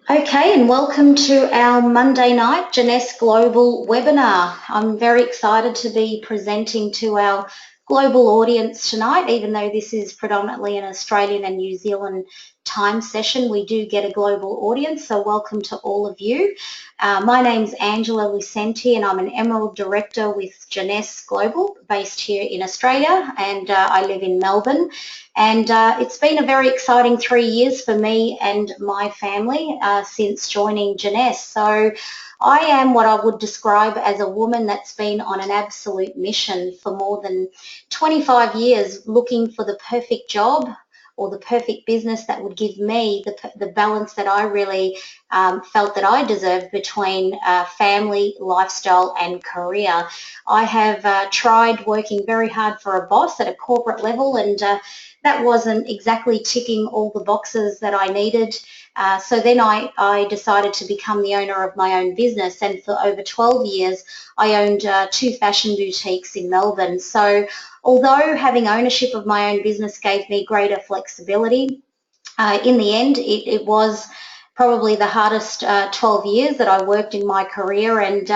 Okay, and welcome to our Monday night Jeunesse Global webinar. I'm very excited to be presenting to our global audience tonight. Even though this is predominantly an Australian and New Zealand time session, we do get a global audience, so welcome to all of you. My name's Angela Lucente and I'm an Emerald Director with Jeunesse Global based here in Australia, and I live in Melbourne. And it's been a very exciting 3 years for me and my family since joining Jeunesse. So I am what I would describe as a woman that's been on an absolute mission for more than 25 years, looking for the perfect job or the perfect business that would give me the balance that I really felt that I deserved between family, lifestyle and career. I have tried working very hard for a boss at a corporate level, and that wasn't exactly ticking all the boxes that I needed. So then I decided to become the owner of my own business, and for over 12 years I owned two fashion boutiques in Melbourne. So although having ownership of my own business gave me greater flexibility, in the end, it was probably the hardest 12 years that I worked in my career, and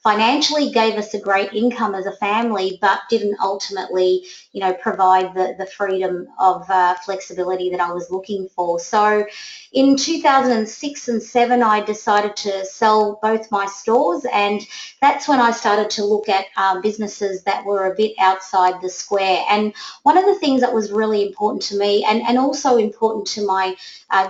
financially gave us a great income as a family, but didn't ultimately, provide the freedom of flexibility that I was looking for. So in 2006 and 7, I decided to sell both my stores, and that's when I started to look at businesses that were a bit outside the square. And one of the things that was really important to me, and also important to my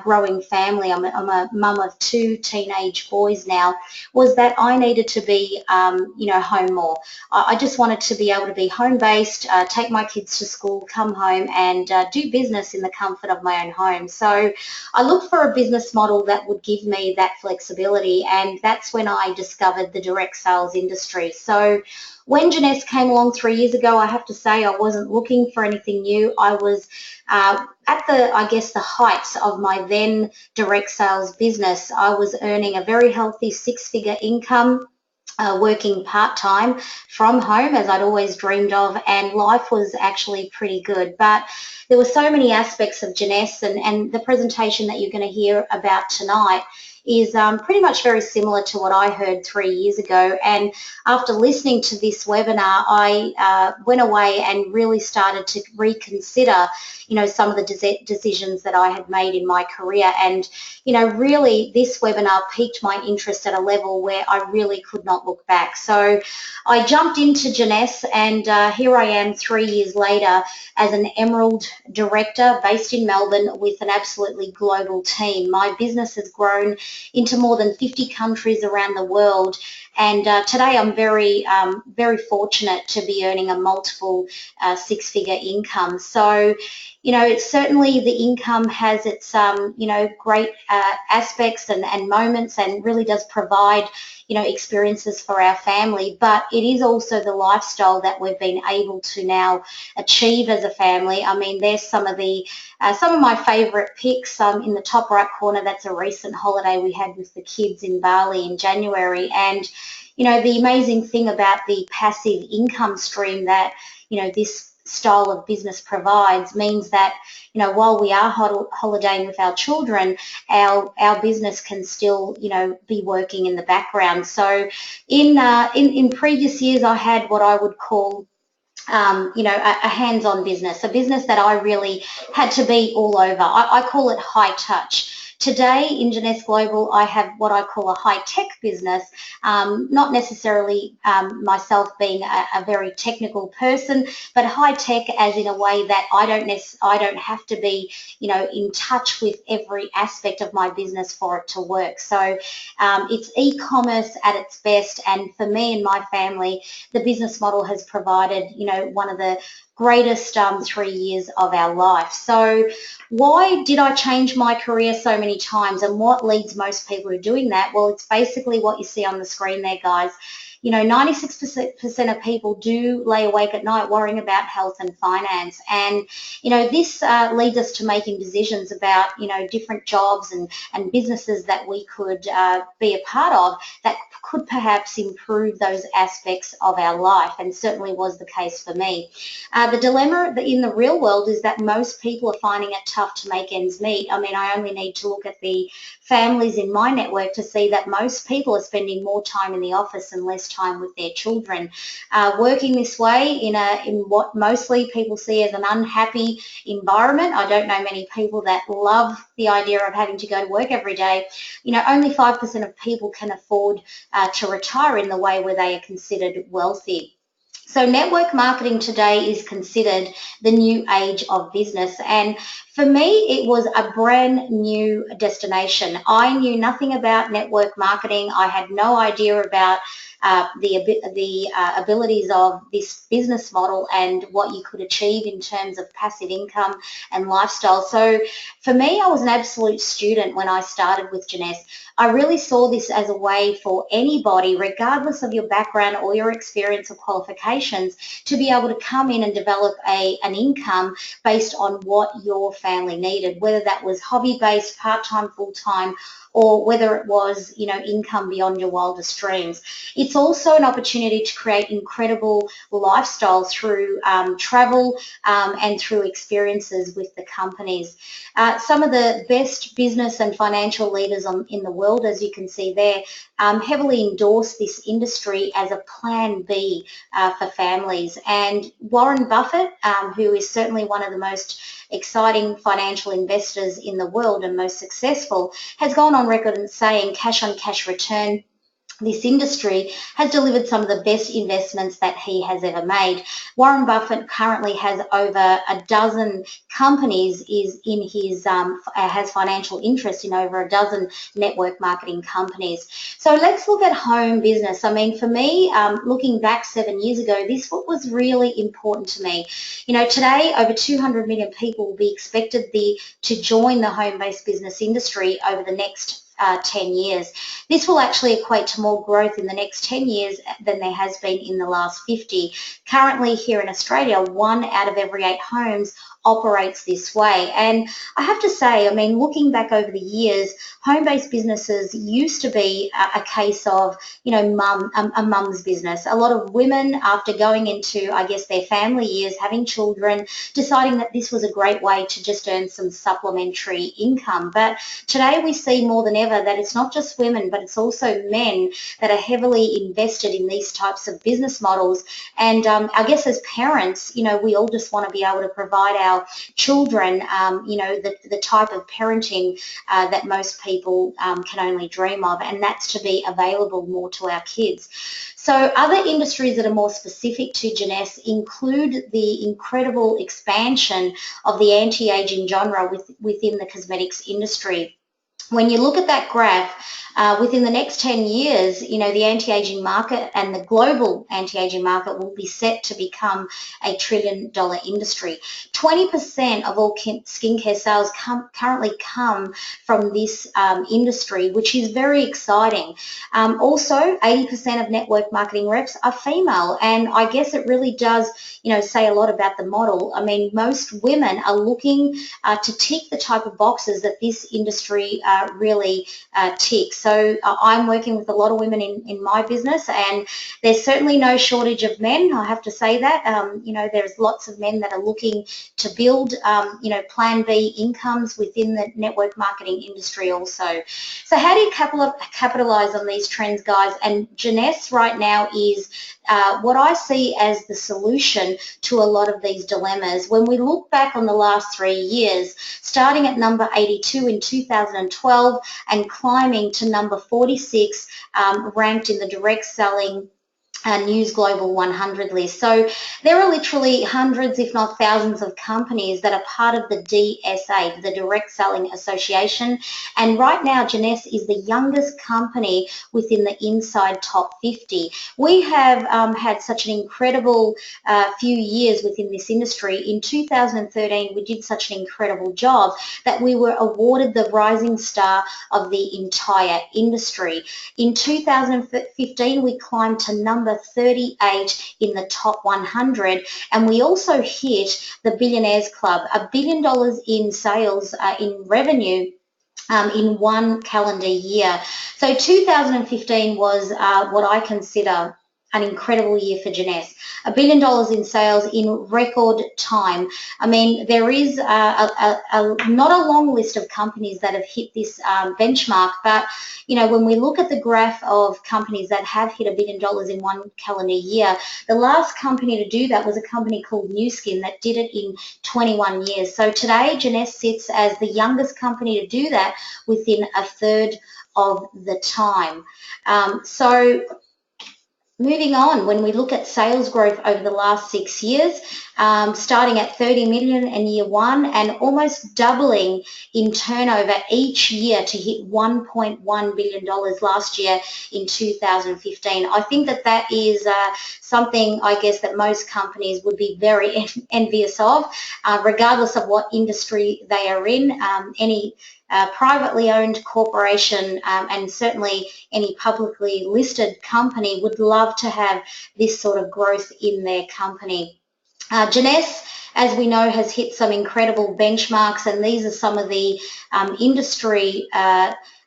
growing family, I'm a mum of two teenage boys now, was that I needed to be, home more. I just wanted to be able to be home-based, take my kids to school, come home and do business in the comfort of my own home. So I looked for a business model that would give me that flexibility, and that's when I discovered the direct sales industry. So when Jeunesse came along 3 years ago, I have to say I wasn't looking for anything new. I was at the heights of my then direct sales business. I was earning a very healthy six-figure income, working part-time from home as I'd always dreamed of, and life was actually pretty good. But there were so many aspects of Jeunesse, and the presentation that you're going to hear about tonight is pretty much very similar to what I heard 3 years ago. And after listening to this webinar, I went away and really started to reconsider, some of the decisions that I had made in my career. And, really this webinar piqued my interest at a level where I really could not look back. So I jumped into Jeunesse, and here I am 3 years later as an Emerald Director based in Melbourne with an absolutely global team. My business has grown into more than 50 countries around the world, and today I'm very fortunate to be earning a multiple six-figure income. So, it's certainly the income has its, great aspects and moments, and really does provide, experiences for our family, but it is also the lifestyle that we've been able to now achieve as a family. I mean, there's some of my favourite pics in the top right corner. That's a recent holiday we had with the kids in Bali in January. And the amazing thing about the passive income stream that this style of business provides means that while we are holidaying with our children, our business can still be working in the background. So in previous years, I had what I would call a hands-on business, a business that I really had to be all over. I call it high touch. Today in Jeunesse Global, I have what I call a high-tech business, not necessarily myself being a very technical person, but high-tech as in a way that I don't have to be, in touch with every aspect of my business for it to work. So it's e-commerce at its best, and for me and my family, the business model has provided, one of the greatest 3 years of our life. So why did I change my career so many times, and what leads most people to doing that? Well, it's basically what you see on the screen there, guys. 96% of people do lay awake at night worrying about health and finance. And, this leads us to making decisions about, different jobs and businesses that we could be a part of that could perhaps improve those aspects of our life, and certainly was the case for me. The dilemma in the real world is that most people are finding it tough to make ends meet. I mean, I only need to look at the families in my network to see that most people are spending more time in the office and less time with their children. Working this way in what mostly people see as an unhappy environment. I don't know many people that love the idea of having to go to work every day. Only 5% of people can afford to retire in the way where they are considered wealthy. So network marketing today is considered the new age of business, and for me it was a brand new destination. I knew nothing about network marketing. I had no idea about the abilities of this business model and what you could achieve in terms of passive income and lifestyle. So for me, I was an absolute student when I started with Jeunesse. I really saw this as a way for anybody, regardless of your background or your experience or qualifications, to be able to come in and develop an income based on what your family needed, whether that was hobby-based, part-time, full-time, or whether it was, income beyond your wildest dreams. It's also an opportunity to create incredible lifestyle through travel and through experiences with the companies. Some of the best business and financial leaders in the world, as you can see there, heavily endorse this industry as a plan B for families. And Warren Buffett, who is certainly one of the most exciting financial investors in the world and most successful, has gone on record and saying cash on cash return. This industry has delivered some of the best investments that he has ever made. Warren Buffett currently has over a dozen companies has financial interest in over a dozen network marketing companies. So let's look at home business. I mean, for me, looking back 7 years ago, this was really important to me. Today over 200 million people will be expected to join the home-based business industry over the next 10 years. This will actually equate to more growth in the next 10 years than there has been in the last 50. Currently here in Australia, 1 out of every 8 homes operates this way. And I have to say, I mean, looking back over the years, home-based businesses used to be a case of, a mum's business. A lot of women, after going into, I guess, their family years, having children, deciding that this was a great way to just earn some supplementary income. But today we see more than ever that it's not just women, but it's also men that are heavily invested in these types of business models. And I guess as parents, we all just want to be able to provide our children, the type of parenting that most people can only dream of, and that's to be available more to our kids. So other industries that are more specific to Jeunesse include the incredible expansion of the anti-aging genre within the cosmetics industry. When you look at that graph, within the next 10 years, the anti-aging market and the global anti-aging market will be set to become a $1 trillion industry. 20% of all skincare sales currently come from this industry, which is very exciting. Also, 80% of network marketing reps are female, and I guess it really does, say a lot about the model. I mean, most women are looking to tick the type of boxes that this industry really ticks. So I'm working with a lot of women in my business, and there's certainly no shortage of men, I have to say that. There's lots of men that are looking to build, plan B incomes within the network marketing industry also. So how do you capitalize on these trends, guys? And Jeunesse right now is what I see as the solution to a lot of these dilemmas. When we look back on the last 3 years, starting at number 82 in 2012 and climbing to number 46, ranked in the direct selling News Global 100 list. So there are literally hundreds, if not thousands, of companies that are part of the DSA, the Direct Selling Association. And right now, Jeunesse is the youngest company within the Inside Top 50. We have had such an incredible few years within this industry. In 2013, we did such an incredible job that we were awarded the Rising Star of the entire industry. In 2015, we climbed to number 38 in the top 100, and we also hit the Billionaires Club, $1 billion in sales in revenue in one calendar year. So 2015 was what I consider an incredible year for Jeunesse. $1 billion in sales in record time. I mean, there is not a long list of companies that have hit this benchmark, but you know, when we look at the graph of companies that have hit $1 billion in one calendar year, the last company to do that was a company called New Skin that did it in 21 years. So today, Jeunesse sits as the youngest company to do that within a third of the time. So moving on, when we look at sales growth over the last 6 years, starting at 30 million in year one and almost doubling in turnover each year to hit $1.1 billion last year in 2015. I think that that is something, I guess, that most companies would be very envious of, regardless of what industry they are in. Any privately owned corporation and certainly any publicly listed company would love to have this sort of growth in their company. Jeunesse, as we know, has hit some incredible benchmarks, and these are some of the industry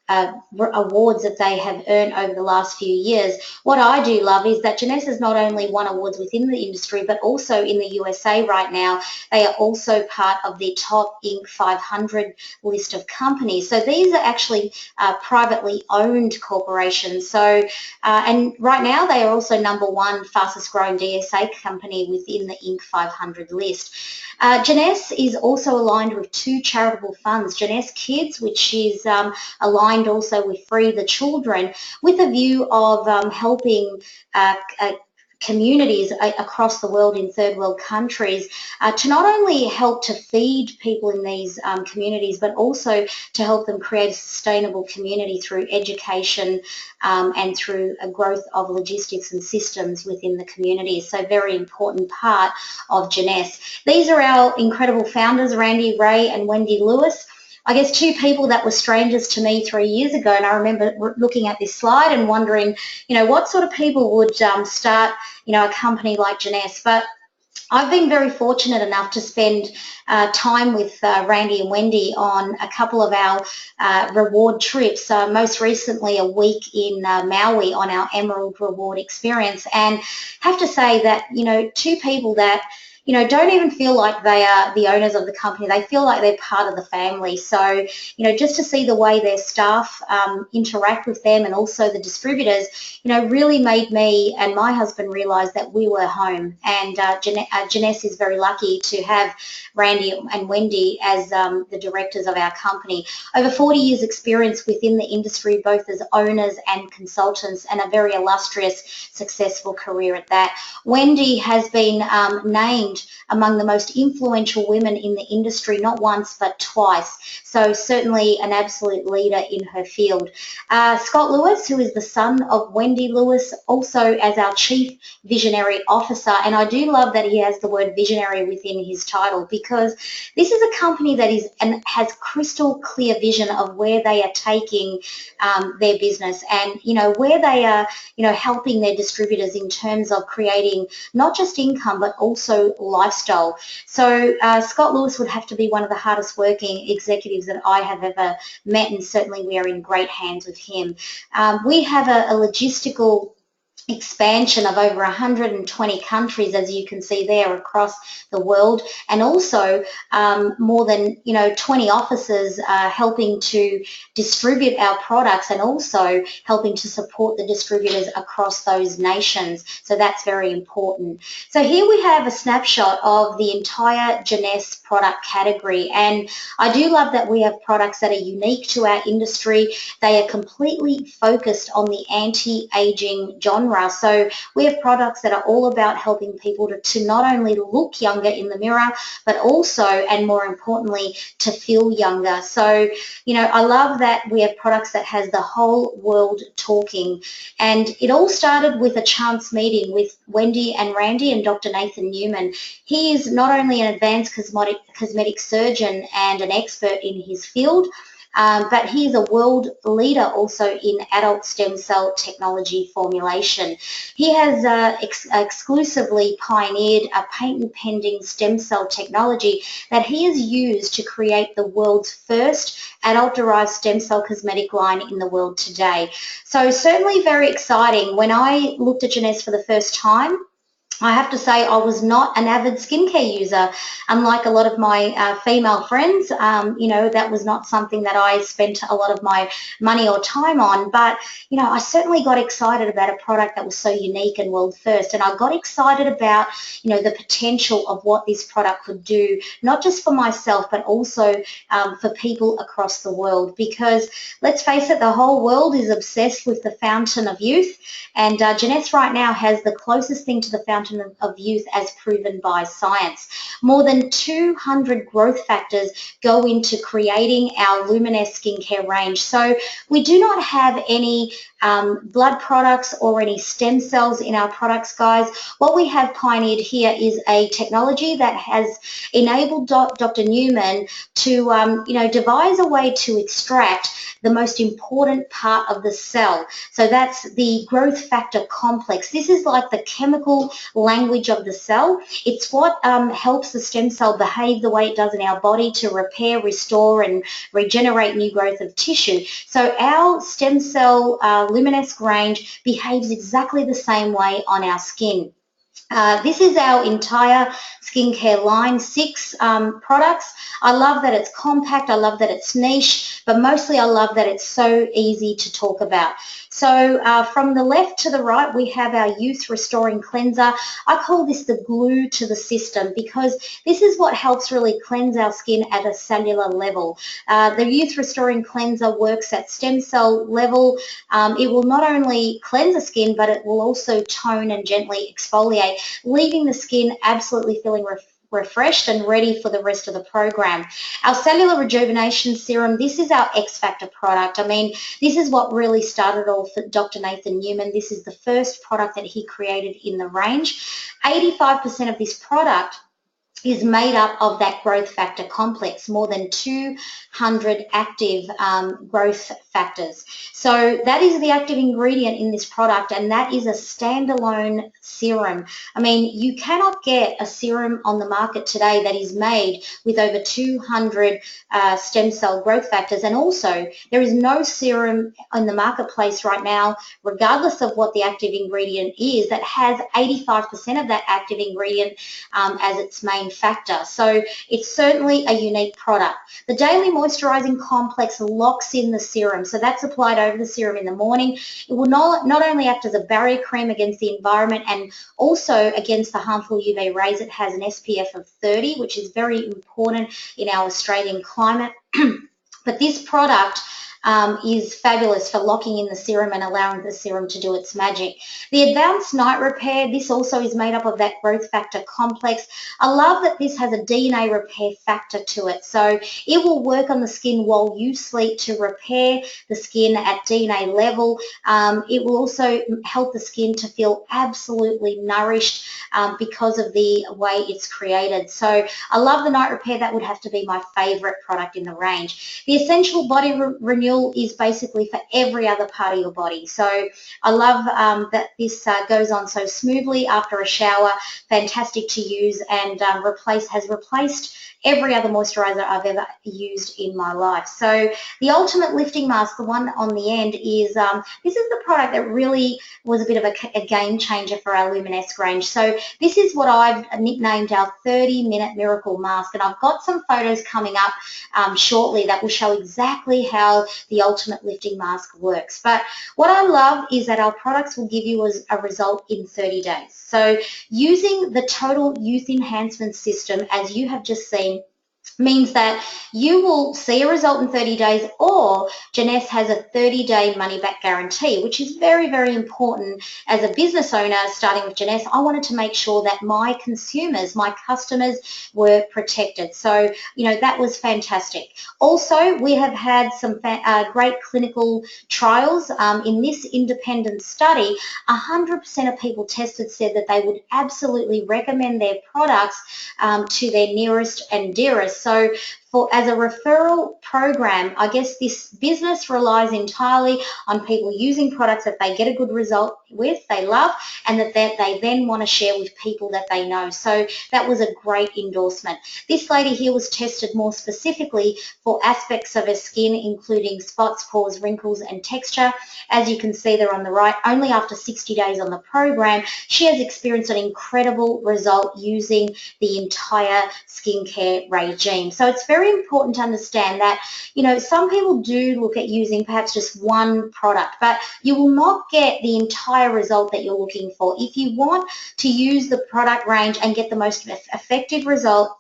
awards that they have earned over the last few years. What I do love is that Jeunesse has not only won awards within the industry, but also in the USA right now. They are also part of the top Inc. 500 list of companies. So these are actually privately owned corporations. So, and right now they are also number one fastest growing DSA company within the Inc. 500 list. Jeunesse is also aligned with two charitable funds, Jeunesse Kids, which is aligned also with Free the Children, with a view of helping communities across the world in third world countries to not only help to feed people in these communities, but also to help them create a sustainable community through education and through a growth of logistics and systems within the community. So very important part of Jeunesse. These are our incredible founders, Randy Ray and Wendy Lewis. I guess two people that were strangers to me 3 years ago, and I remember looking at this slide and wondering, you know, what sort of people would start, you know, a company like Jeunesse. But I've been very fortunate enough to spend time with Randy and Wendy on a couple of our reward trips, most recently a week in Maui on our Emerald Reward experience, and have to say that, you know, two people that, you know, don't even feel like they are the owners of the company. They feel like they're part of the family. So, you know, just to see the way their staff interact with them and also the distributors, you know, really made me and my husband realise that we were home. And Jeunesse is very lucky to have Randy and Wendy as the directors of our company. Over 40 years experience within the industry, both as owners and consultants, and a very illustrious, successful career at that. Wendy has been named among the most influential women in the industry, not once but twice. So certainly an absolute leader in her field. Scott Lewis, who is the son of Wendy Lewis, also as our Chief Visionary Officer. And I do love that he has the word visionary within his title, because this is a company that is and has crystal clear vision of where they are taking their business, and, you know, where they are, you know, helping their distributors in terms of creating not just income but also lifestyle. So Scott Lewis would have to be one of the hardest working executives that I have ever met, and certainly we are in great hands with him. We have a logistical expansion of over 120 countries, as you can see there, across the world, and also more than 20 offices helping to distribute our products and also helping to support the distributors across those nations. So that's very important. So here we have a snapshot of the entire Jeunesse product category, and I do love that we have products that are unique to our industry. They are completely focused on the anti-aging genre. genre. So we have products that are all about helping people to not only look younger in the mirror, but also, and more importantly, to feel younger. So, I love that we have products that has the whole world talking. And it all started with a chance meeting with Wendy and Randy and Dr. Nathan Newman. He is not only an advanced cosmetic surgeon and an expert in his field, but he is a world leader also in adult stem cell technology formulation. He has exclusively pioneered a patent-pending stem cell technology that he has used to create the world's first adult-derived stem cell cosmetic line in the world today. So certainly very exciting. When I looked at Jeunesse for the first time, I have to say I was not an avid skincare user. Unlike a lot of my female friends, that was not something that I spent a lot of my money or time on. But, I certainly got excited about a product that was so unique and world first. And I got excited about, the potential of what this product could do, not just for myself, but also for people across the world. Because let's face it, the whole world is obsessed with the fountain of youth. And Jeunesse right now has the closest thing to the fountain of youth as proven by science. More than 200 growth factors go into creating our Luminesce skincare range. So we do not have any blood products or any stem cells in our products, guys. What we have pioneered here is a technology that has enabled Dr. Newman to, devise a way to extract the most important part of the cell. So that's the growth factor complex. This is like the chemical language of the cell. It's what helps the stem cell behave the way it does in our body to repair, restore, and regenerate new growth of tissue. So our stem cell Luminesce range behaves exactly the same way on our skin. This is our entire skincare line, 6 products. I love that it's compact, I love that it's niche, but mostly I love that it's so easy to talk about. So from the left to the right, we have our Youth Restoring Cleanser. I call this the glue to the system because this is what helps really cleanse our skin at a cellular level. The Youth Restoring Cleanser works at stem cell level. It will not only cleanse the skin, but it will also tone and gently exfoliate, leaving the skin absolutely feeling refreshed and ready for the rest of the program. Our Cellular Rejuvenation Serum, this is our X Factor product. I mean, this is what really started all for Dr. Nathan Newman. This is the first product that he created in the range. 85% of this product is made up of that growth factor complex, more than 200 active growth factors. So that is the active ingredient in this product, and that is a standalone serum. I mean, you cannot get a serum on the market today that is made with over 200 stem cell growth factors, and also there is no serum in the marketplace right now, regardless of what the active ingredient is, that has 85% of that active ingredient as its main factor. So it's certainly a unique product. The Daily Moisturizing Complex locks in the serum. So that's applied over the serum in the morning. It will not only act as a barrier cream against the environment and also against the harmful UV rays. It has an SPF of 30, which is very important in our Australian climate. But this product is fabulous for locking in the serum and allowing the serum to do its magic. The Advanced Night Repair, this also is made up of that growth factor complex. I love that this has a DNA repair factor to it. So it will work on the skin while you sleep to repair the skin at DNA level. It will also help the skin to feel absolutely nourished because of the way it's created. So I love the Night Repair. That would have to be my favorite product in the range. The Essential Body Renewal is basically for every other part of your body. So I love that this goes on so smoothly after a shower, fantastic to use, and has replaced every other moisturizer I've ever used in my life. So the Ultimate Lifting Mask, the one on the end, is this is the product that really was a bit of a game changer for our Luminesce range. So this is what I've nicknamed our 30-minute miracle mask, and I've got some photos coming up shortly that will show exactly how the Ultimate Lifting Mask works. But what I love is that our products will give you a result in 30 days. So using the Total Youth Enhancement System, as you have just seen, means that you will see a result in 30 days, or Jeunesse has a 30-day money-back guarantee, which is very, very important. As a business owner starting with Jeunesse, I wanted to make sure that my consumers, my customers were protected. So, that was fantastic. Also, we have had some great clinical trials. In this independent study, 100% of people tested said that they would absolutely recommend their products to their nearest and dearest. So as a referral program, I guess this business relies entirely on people using products that they get a good result with, they love, and that they then want to share with people that they know. So that was a great endorsement. This lady here was tested more specifically for aspects of her skin, including spots, pores, wrinkles, and texture. As you can see there on the right, only after 60 days on the program, she has experienced an incredible result using the entire skincare regime. So it's very important to understand that, some people do look at using perhaps just one product, but you will not get the entire result that you're looking for. If you want to use the product range and get the most effective result,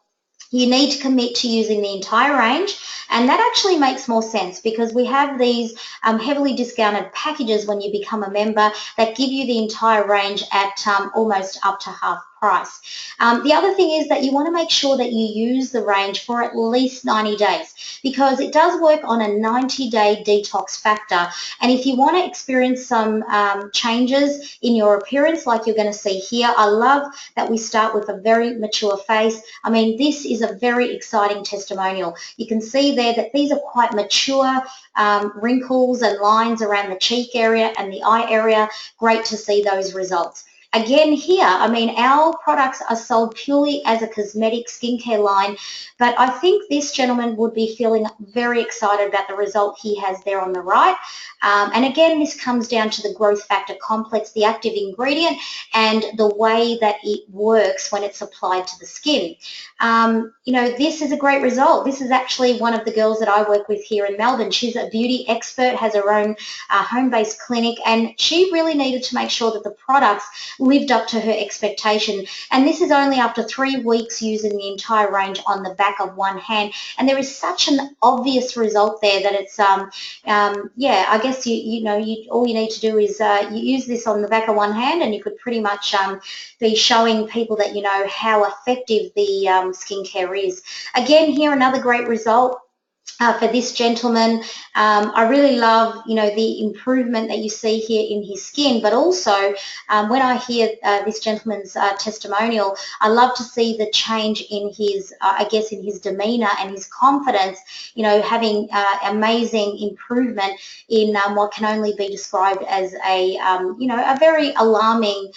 you need to commit to using the entire range, and that actually makes more sense because we have these heavily discounted packages when you become a member that give you the entire range at almost up to half price. The other thing is that you want to make sure that you use the range for at least 90 days because it does work on a 90-day detox factor, and if you want to experience some changes in your appearance like you're going to see here, I love that we start with a very mature face. I mean, this is a very exciting testimonial. You can see there that these are quite mature wrinkles and lines around the cheek area and the eye area. Great to see those results. Again here, I mean, our products are sold purely as a cosmetic skincare line, but I think this gentleman would be feeling very excited about the result he has there on the right. And again, this comes down to the growth factor complex, the active ingredient, and the way that it works when it's applied to the skin. This is a great result. This is actually one of the girls that I work with here in Melbourne. She's a beauty expert, has her own home-based clinic, and she really needed to make sure that the products lived up to her expectation. And this is only after 3 weeks using the entire range on the back of one hand. And there is such an obvious result there that it's, I guess all you need to do is you use this on the back of one hand, and you could pretty much be showing people that you know how effective the skincare is. Again, here another great result. For this gentleman, I really love, the improvement that you see here in his skin, but also when I hear this gentleman's testimonial, I love to see the change in his, in his demeanour and his confidence, having amazing improvement in what can only be described as a very alarming,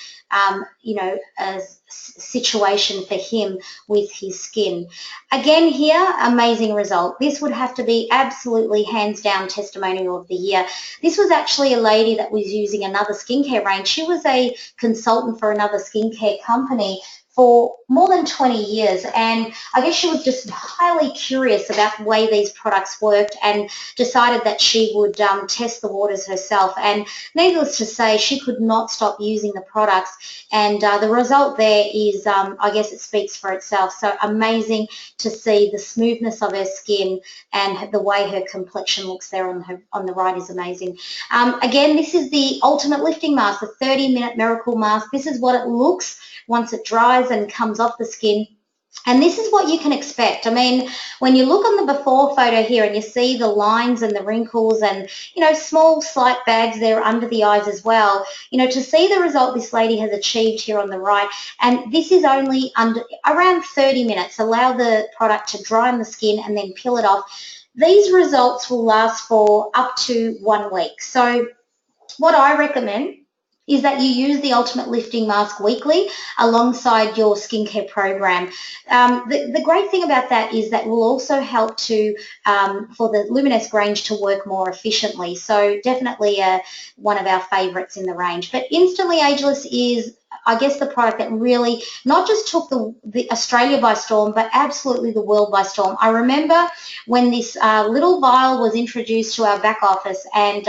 situation for him with his skin. Again here, amazing result. This would have to be absolutely hands down testimonial of the year. This was actually a lady that was using another skincare range. She was a consultant for another skincare company for more than 20 years, and I guess she was just highly curious about the way these products worked and decided that she would test the waters herself. And needless to say, she could not stop using the products, and the result there is, I guess it speaks for itself. So amazing to see the smoothness of her skin, and the way her complexion looks there on the right is amazing. Again, this is the Ultimate Lifting Mask, the 30-minute miracle mask. This is what it looks once it dries and comes off the skin. And this is what you can expect. I mean, when you look on the before photo here and you see the lines and the wrinkles and, small slight bags there under the eyes as well, to see the result this lady has achieved here on the right, and this is only under around 30 minutes. Allow the product to dry on the skin and then peel it off. These results will last for up to 1 week. So what I recommend is that you use the Ultimate Lifting Mask weekly alongside your skincare program. The great thing about that is that will also help to for the Luminesce range to work more efficiently. So definitely one of our favourites in the range. But Instantly Ageless is I guess, the product that really not just took the Australia by storm, but absolutely the world by storm. I remember when this little vial was introduced to our back office, and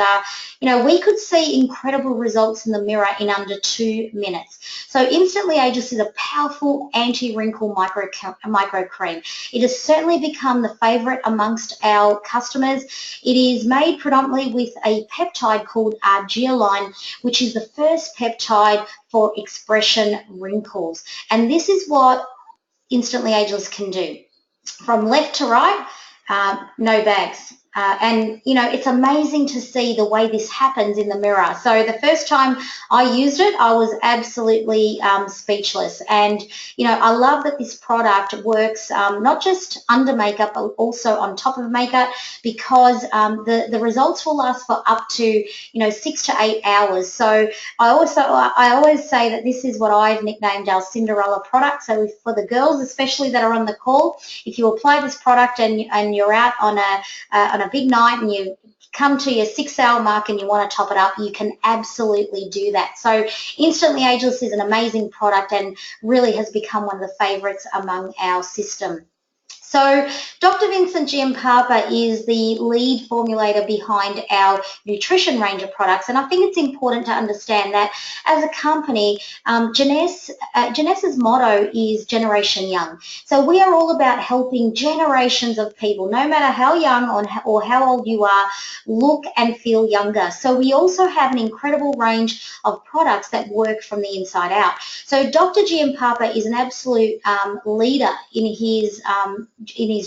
we could see incredible results in the mirror in under 2 minutes. So Instantly Ageless is a powerful anti-wrinkle micro cream. It has certainly become the favourite amongst our customers. It is made predominantly with a peptide called arginine, which is the first peptide for expression wrinkles. And this is what Instantly Ageless can do. From left to right, no bags. It's amazing to see the way this happens in the mirror. So the first time I used it, I was absolutely speechless. And, I love that this product works not just under makeup, but also on top of makeup, because the results will last for up to, 6 to 8 hours. So I always say that this is what I've nicknamed our Cinderella product. So for the girls, especially that are on the call, if you apply this product and you're out on a big night and you come to your 6-hour mark and you want to top it up, you can absolutely do that. So Instantly Ageless is an amazing product and really has become one of the favourites among our system. So Dr. Vincent Giampapa is the lead formulator behind our nutrition range of products, and I think it's important to understand that as a company, Jeunesse, motto is Generation Young. So we are all about helping generations of people, no matter how young or how old you are, look and feel younger. So we also have an incredible range of products that work from the inside out. So Dr. Giampapa is an absolute leader in his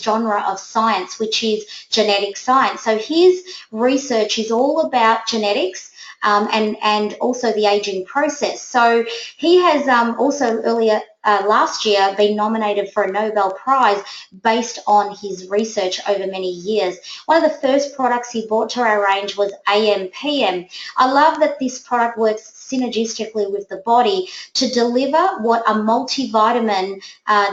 genre of science, which is genetic science. So his research is all about genetics and also the aging process. So he has also earlier last year been nominated for a Nobel Prize based on his research over many years. One of the first products he brought to our range was AM/PM. I love that this product works synergistically with the body to deliver what a multivitamin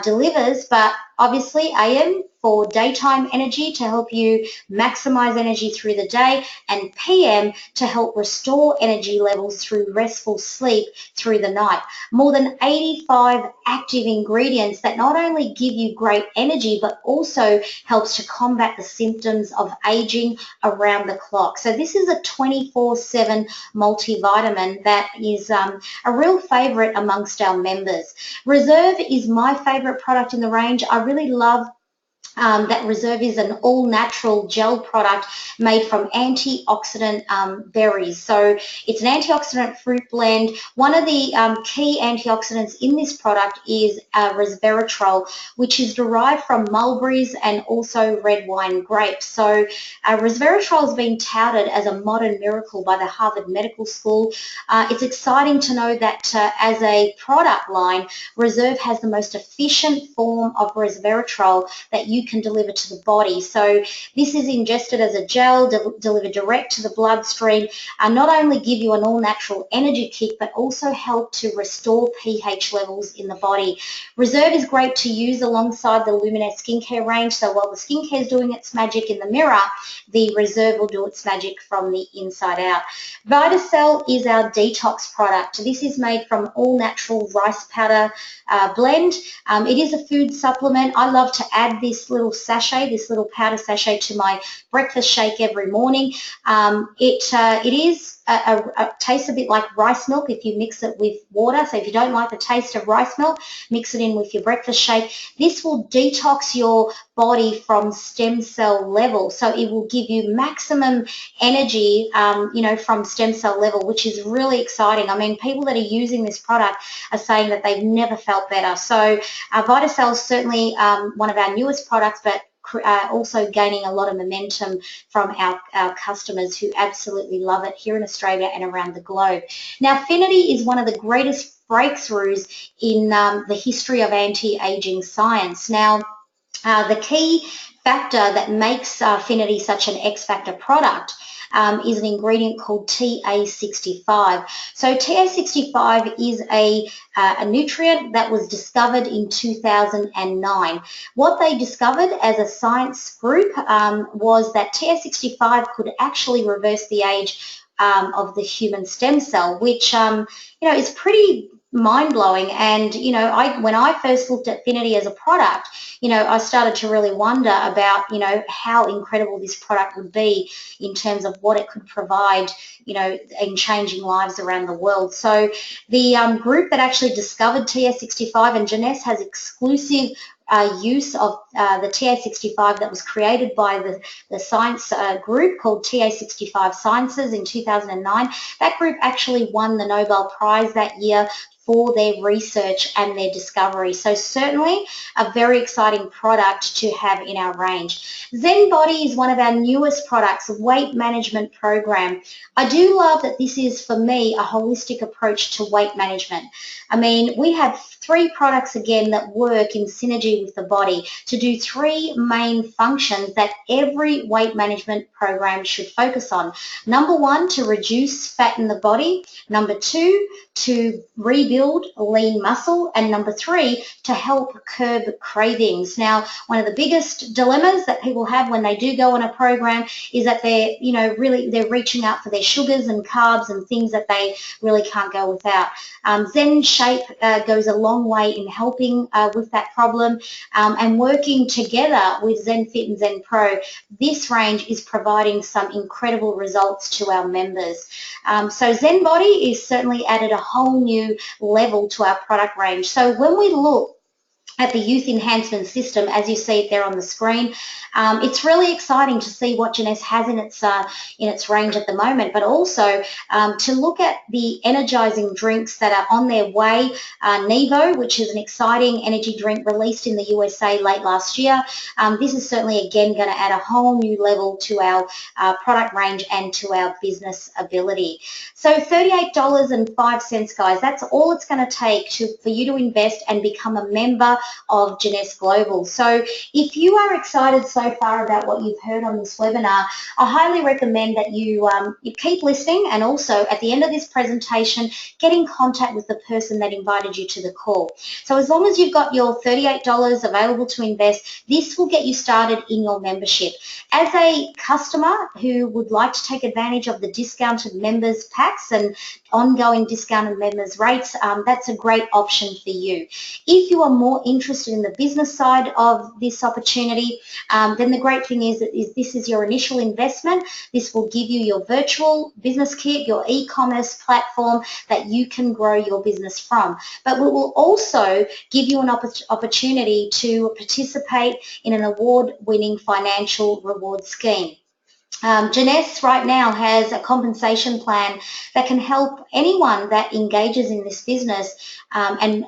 delivers, but obviously AM for daytime energy to help you maximize energy through the day, and PM to help restore energy levels through restful sleep through the night. More than 85 active ingredients that not only give you great energy but also helps to combat the symptoms of aging around the clock. So this is a 24/7 multivitamin that is a real favorite amongst our members. Reserve is my favorite product in the range. I really love that Reserve is an all-natural gel product made from antioxidant berries. So it's an antioxidant fruit blend. One of the key antioxidants in this product is resveratrol, which is derived from mulberries and also red wine grapes. So resveratrol has been touted as a modern miracle by the Harvard Medical School. It's exciting to know that as a product line, Reserve has the most efficient form of resveratrol that you can deliver to the body. So this is ingested as a gel, delivered direct to the bloodstream, and not only give you an all-natural energy kick, but also help to restore pH levels in the body. Reserve is great to use alongside the Luminous skincare range. So while the skincare is doing its magic in the mirror, the Reserve will do its magic from the inside out. VitaCell is our detox product. This is made from all-natural rice powder blend. It is a food supplement. I love to add this little sachet, this little powder sachet, to my breakfast shake every morning. It tastes a bit like rice milk if you mix it with water. So if you don't like the taste of rice milk, mix it in with your breakfast shake. This will detox your body from stem cell level. So it will give you maximum energy, from stem cell level, which is really exciting. I mean, people that are using this product are saying that they've never felt better. So VitaCell is certainly one of our newest products, but also gaining a lot of momentum from our customers who absolutely love it here in Australia and around the globe. Now, Finity is one of the greatest breakthroughs in the history of anti-aging science. Now, the key factor that makes Finity such an X-Factor product is an ingredient called TA65. So TA65 is a nutrient that was discovered in 2009. What they discovered as a science group was that TA65 could actually reverse the age of the human stem cell, which is pretty mind-blowing. And when I first looked at Finity as a product, I started to really wonder about how incredible this product would be in terms of what it could provide in changing lives around the world. So the group that actually discovered TA65, and Jeunesse has exclusive use of the TA65 that was created by the science group called TA65 Sciences in 2009. That group actually won the Nobel Prize that year for their research and their discovery. So certainly a very exciting product to have in our range. Zen Body is one of our newest products, a weight management program. I do love that this is, for me, a holistic approach to weight management. I mean, we have 3 products again that work in synergy with the body to do 3 main functions that every weight management program should focus on. Number 1, to reduce fat in the body. Number 2, to rebuild lean muscle. And number 3, to help curb cravings. Now, one of the biggest dilemmas that people have when they do go on a program is that they're, they're reaching out for their sugars and carbs and things that they really can't go without. Zen Shape goes a long way in helping with that problem, and working together with Zen Fit and Zen Pro, this range is providing some incredible results to our members. So Zen Body is certainly added a whole new level to our product range. So when we look at the youth enhancement system, as you see it there on the screen, it's really exciting to see what Jeunesse has in its range at the moment, but also to look at the energizing drinks that are on their way. Nevo, which is an exciting energy drink released in the USA late last year. This is certainly again going to add a whole new level to our product range and to our business ability. So $38.05, guys, that's all it's going to take for you to invest and become a member of Jeunesse Global. So if you are excited so far about what you've heard on this webinar, I highly recommend that you keep listening, and also at the end of this presentation, get in contact with the person that invited you to the call. So as long as you've got your $38 available to invest, this will get you started in your membership. As a customer who would like to take advantage of the discounted members packs and ongoing discounted members rates, that's a great option for you. If you are more interested in the business side of this opportunity, then the great thing is that this is your initial investment. This will give you your virtual business kit, your e-commerce platform that you can grow your business from. But we will also give you an opportunity to participate in an award-winning financial reward scheme. Jeunesse right now has a compensation plan that can help anyone that engages in this business and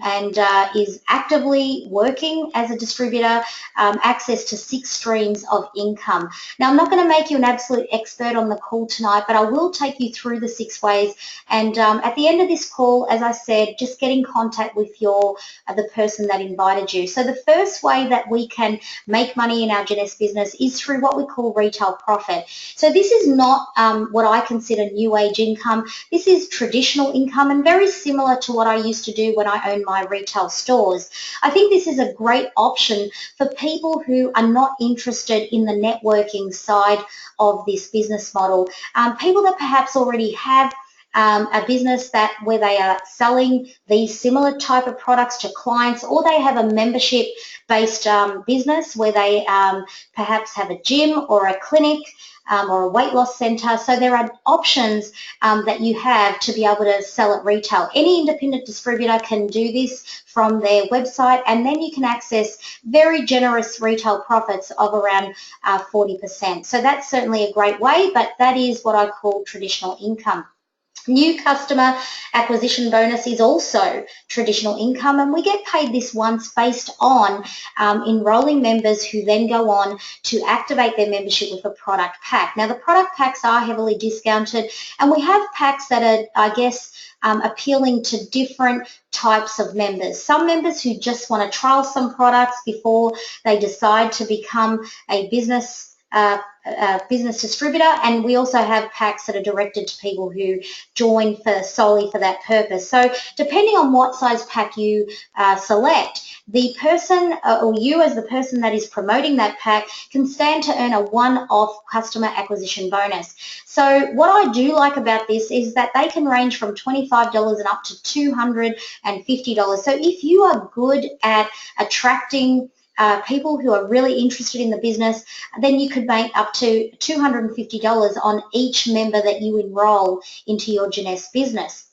is actively working as a distributor access to 6 streams of income. Now, I'm not going to make you an absolute expert on the call tonight, but I will take you through the 6 ways. And at the end of this call, as I said, just get in contact with the person that invited you. So the first way that we can make money in our Jeunesse business is through what we call retail profit. So this is not what I consider new age income. This is traditional income and very similar to what I used to do when I owned my retail stores. I think this is a great option for people who are not interested in the networking side of this business model. People that perhaps already have a business where they are selling these similar type of products to clients, or they have a membership-based business where they perhaps have a gym or a clinic or a weight loss center. So there are options that you have to be able to sell at retail. Any independent distributor can do this from their website, and then you can access very generous retail profits of around 40%. So that's certainly a great way, but that is what I call traditional income. New customer acquisition bonus is also traditional income, and we get paid this once based on enrolling members who then go on to activate their membership with a product pack. Now, the product packs are heavily discounted, and we have packs that are, I guess, appealing to different types of members. Some members who just want to trial some products before they decide to become a business business distributor, and we also have packs that are directed to people who join solely for that purpose. So depending on what size pack you select, the person or you as the person that is promoting that pack can stand to earn a one-off customer acquisition bonus. So what I do like about this is that they can range from $25 and up to $250. So if you are good at attracting people who are really interested in the business, then you could make up to $250 on each member that you enroll into your Jeunesse business.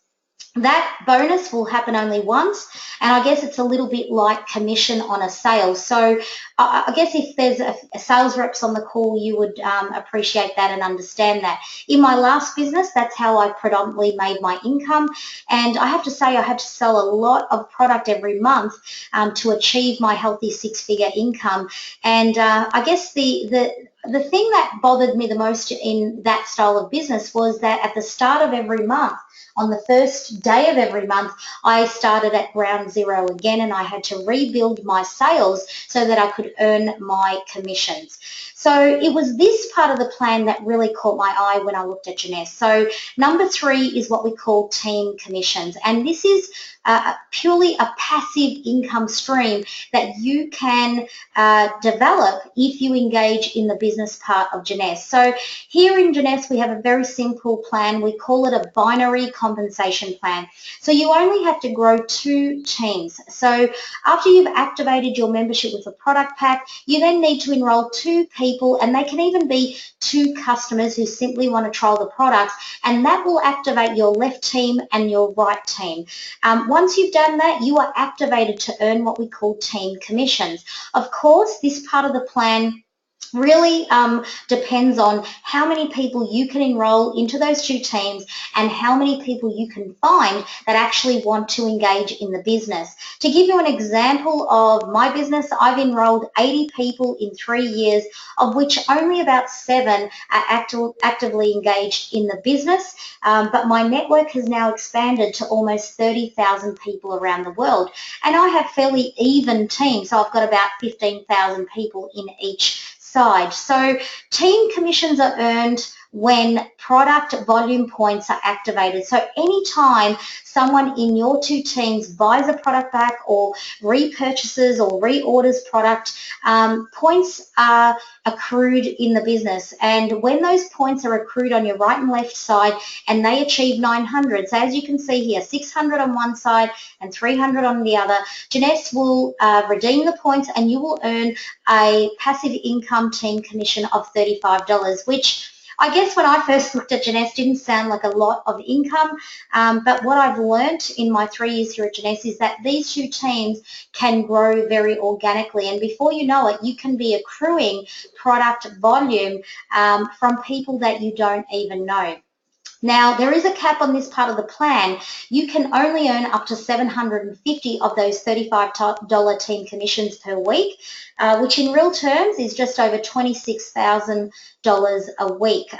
That bonus will happen only once, and I guess it's a little bit like commission on a sale. So I guess if there's a sales reps on the call, you would appreciate that and understand that. In my last business, that's how I predominantly made my income, and I have to say I had to sell a lot of product every month to achieve my healthy six-figure income. And I guess the thing that bothered me the most in that style of business was that at the start of every month, on the first day of every month, I started at ground zero again, and I had to rebuild my sales so that I could earn my commissions. So it was this part of the plan that really caught my eye when I looked at Jeunesse. So number 3 is what we call team commissions, and this is purely a passive income stream that you can develop if you engage in the business part of Jeunesse. So here in Jeunesse, we have a very simple plan. We call it a binary compensation plan. So you only have to grow 2 teams. So after you've activated your membership with a product pack, you then need to enroll 2 people, and they can even be 2 customers who simply want to trial the products, and that will activate your left team and your right team. Once you've done that, you are activated to earn what we call team commissions. Of course, this part of the plan really depends on how many people you can enroll into those 2 teams and how many people you can find that actually want to engage in the business. To give you an example of my business, I've enrolled 80 people in 3 years, of which only about 7 are actively engaged in the business, but my network has now expanded to almost 30,000 people around the world, and I have fairly even teams, so I've got about 15,000 people in each side. So team commissions are earned when product volume points are activated. So anytime someone in your 2 teams buys a product back or repurchases or reorders product, points are accrued in the business. And when those points are accrued on your right and left side and they achieve 900, so as you can see here, 600 on one side and 300 on the other, Jeunesse will redeem the points and you will earn a passive income team commission of $35, which I guess when I first looked at Jeunesse didn't sound like a lot of income, but what I've learnt in my 3 years here at Jeunesse is that these 2 teams can grow very organically, and before you know it, you can be accruing product volume from people that you don't even know. Now, there is a cap on this part of the plan. You can only earn up to 750 of those $35 team commissions per week, which in real terms is just over $26,000 a week.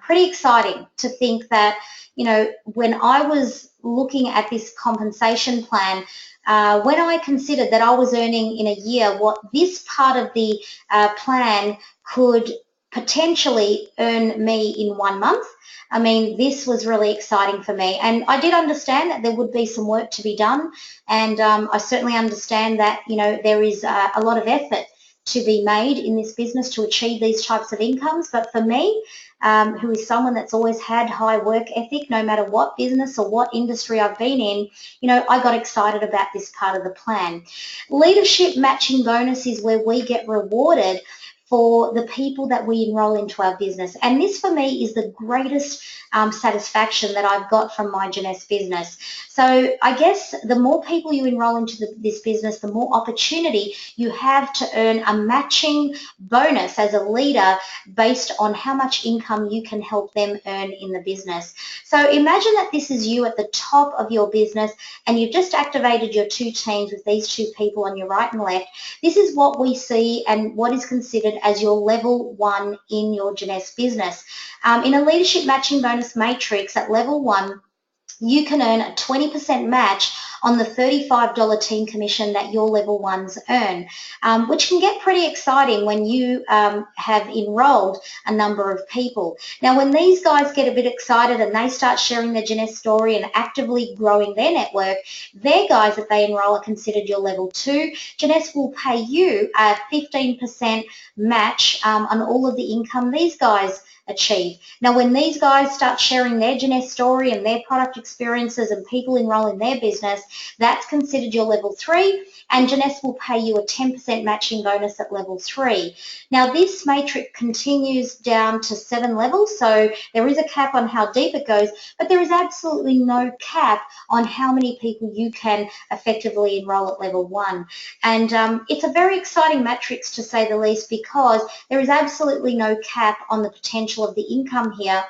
Pretty exciting to think that, you know, when I was looking at this compensation plan, when I considered that I was earning in a year what this part of the plan could potentially earn me in 1 month, I mean, this was really exciting for me. And I did understand that there would be some work to be done. And I certainly understand that, you know, there is a lot of effort to be made in this business to achieve these types of incomes. But for me, who is someone that's always had high work ethic, no matter what business or what industry I've been in, you know, I got excited about this part of the plan. Leadership matching bonus is where we get rewarded for the people that we enroll into our business. And this for me is the greatest satisfaction that I've got from my Jeunesse business. So I guess the more people you enroll into this business, the more opportunity you have to earn a matching bonus as a leader based on how much income you can help them earn in the business. So imagine that this is you at the top of your business and you've just activated your 2 teams with these 2 people on your right and left. This is what we see and what is considered as your level 1 in your Jeunesse business. In a leadership matching bonus matrix at level 1, you can earn a 20% match on the $35 team commission that your level ones earn, which can get pretty exciting when you have enrolled a number of people. Now, when these guys get a bit excited and they start sharing their Jeunesse story and actively growing their network, their guys that they enroll are considered your level 2. Jeunesse will pay you a 15% match on all of the income these guys achieve. Now, when these guys start sharing their Jeunesse story and their product experiences and people enroll in their business, that's considered your level 3, and Jeunesse will pay you a 10% matching bonus at level 3. Now, this matrix continues down to 7 levels, so there is a cap on how deep it goes, but there is absolutely no cap on how many people you can effectively enroll at level 1. And it's a very exciting matrix, to say the least, because there is absolutely no cap on the potential of the income here.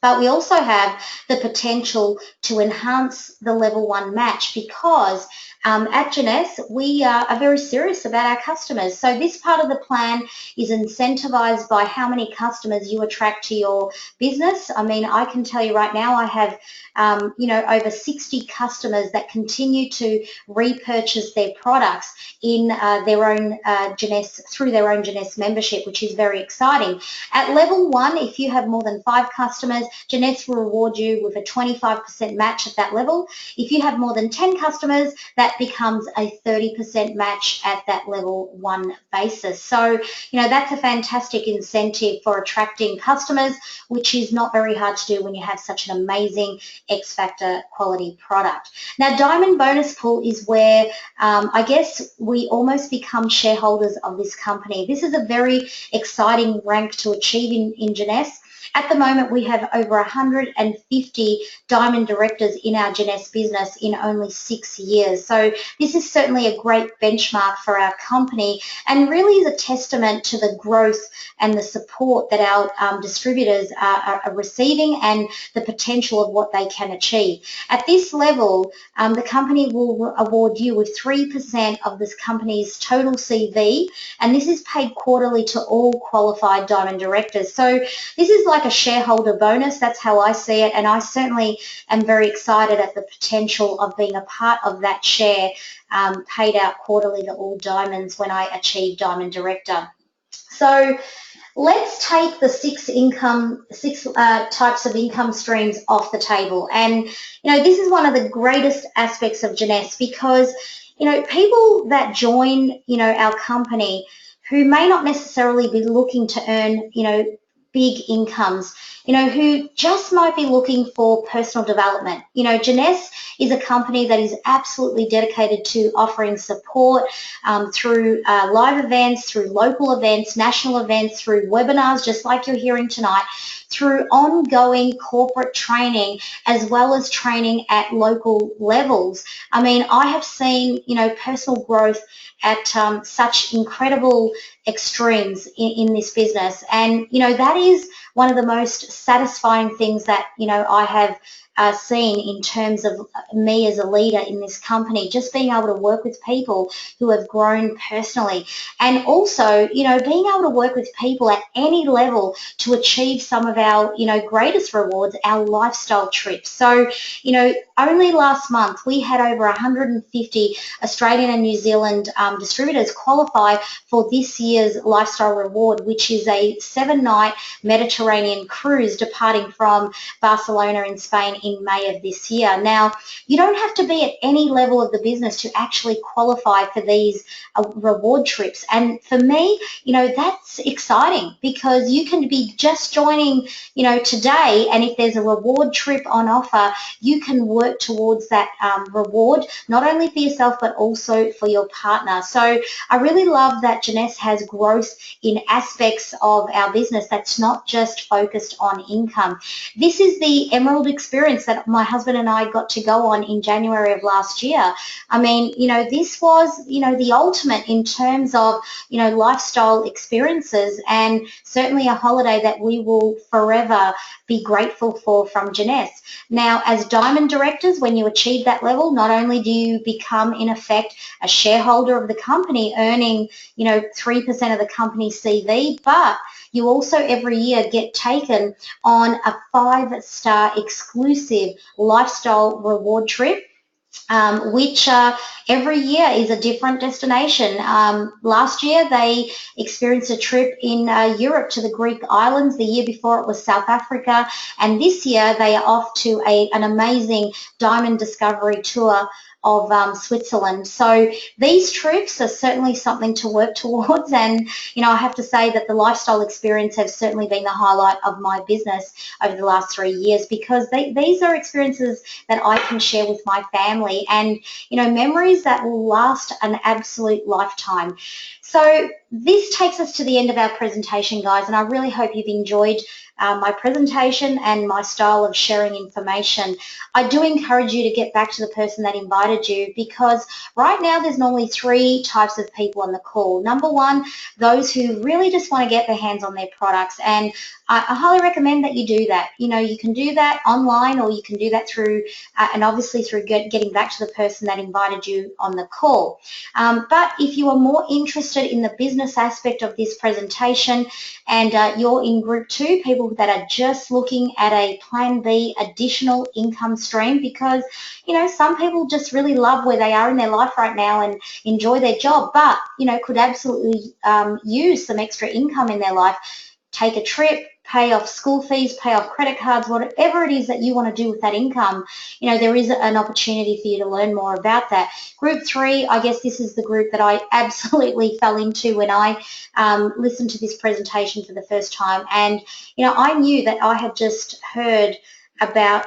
But we also have the potential to enhance the level 1 match, because at Jeunesse, we are very serious about our customers. So this part of the plan is incentivized by how many customers you attract to your business. I mean, I can tell you right now, I have over 60 customers that continue to repurchase their products in their own Jeunesse, through their own Jeunesse membership, which is very exciting. At level 1, if you have more than 5 customers, Jeunesse will reward you with a 25% match at that level. If you have more than 10 customers, that becomes a 30% match at that level 1 basis. So, that's a fantastic incentive for attracting customers, which is not very hard to do when you have such an amazing X-Factor quality product. Now, Diamond Bonus Pool is where I guess we almost become shareholders of this company. This is a very exciting rank to achieve in Jeunesse. At the moment, we have over 150 Diamond Directors in our Jeunesse business in only 6 years. So this is certainly a great benchmark for our company, and really is a testament to the growth and the support that our distributors are receiving, and the potential of what they can achieve. At this level, the company will award you with 3% of this company's total CV, and this is paid quarterly to all qualified Diamond Directors. So this is like a shareholder bonus. That's how I see it, and I certainly am very excited at the potential of being a part of that share paid out quarterly to all diamonds when I achieve Diamond Director. So let's take the six types of income streams off the table. And this is one of the greatest aspects of Jeunesse, because people that join our company who may not necessarily be looking to earn big incomes, who just might be looking for personal development. Jeunesse is a company that is absolutely dedicated to offering support through live events, through local events, national events, through webinars, just like you're hearing tonight, through ongoing corporate training, as well as training at local levels. I mean, I have seen, personal growth at such incredible extremes in this business. And, that is one of the most satisfying things that, I have seen in terms of me as a leader in this company, just being able to work with people who have grown personally, and also, being able to work with people at any level to achieve some of our, greatest rewards, our lifestyle trips. So, only last month we had over 150 Australian and New Zealand distributors qualify for this year's lifestyle reward, which is a 7-night Mediterranean cruise departing from Barcelona in Spain in May of this year. Now, you don't have to be at any level of the business to actually qualify for these reward trips. And for me, that's exciting, because you can be just joining, today, and if there's a reward trip on offer, you can work towards that reward, not only for yourself, but also for your partner. So I really love that Jeunesse has growth in aspects of our business that's not just focused on income. This is the Emerald experience that my husband and I got to go on in January of last year. I mean, this was, the ultimate in terms of, lifestyle experiences, and certainly a holiday that we will forever be grateful for from Jeunesse. Now, as Diamond Directors, when you achieve that level, not only do you become, in effect, a shareholder of the company, earning, 3% of the company's CV, but you also every year get taken on a 5-star exclusive lifestyle reward trip which every year is a different destination. Last year they experienced a trip in Europe to the Greek islands. The year before it was South Africa, and this year they are off to an amazing diamond discovery tour of Switzerland. So these trips are certainly something to work towards, and I have to say that the lifestyle experience has certainly been the highlight of my business over the last 3 years, because these are experiences that I can share with my family, and memories that will last an absolute lifetime. So this takes us to the end of our presentation, guys, and I really hope you've enjoyed my presentation and my style of sharing information. I do encourage you to get back to the person that invited you, because right now there's normally 3 types of people on the call. Number one, those who really just want to get their hands on their products, and I highly recommend that you do that. You can do that online, or you can do that through, and obviously through getting back to the person that invited you on the call. But if you are more interested in the business aspect of this presentation, and you're in group 2, people that are just looking at a plan B additional income stream, because some people just really love where they are in their life right now and enjoy their job, but could absolutely use some extra income in their life. Take a trip, pay off school fees, pay off credit cards, whatever it is that you want to do with that income, there is an opportunity for you to learn more about that. Group 3, I guess this is the group that I absolutely fell into when I listened to this presentation for the first time. And, I knew that I had just heard about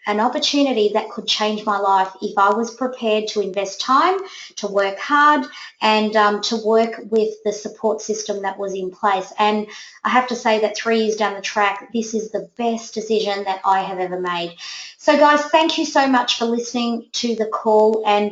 an opportunity that could change my life if I was prepared to invest time, to work hard, and to work with the support system that was in place. And I have to say that 3 years down the track, this is the best decision that I have ever made. So guys, thank you so much for listening to the call, and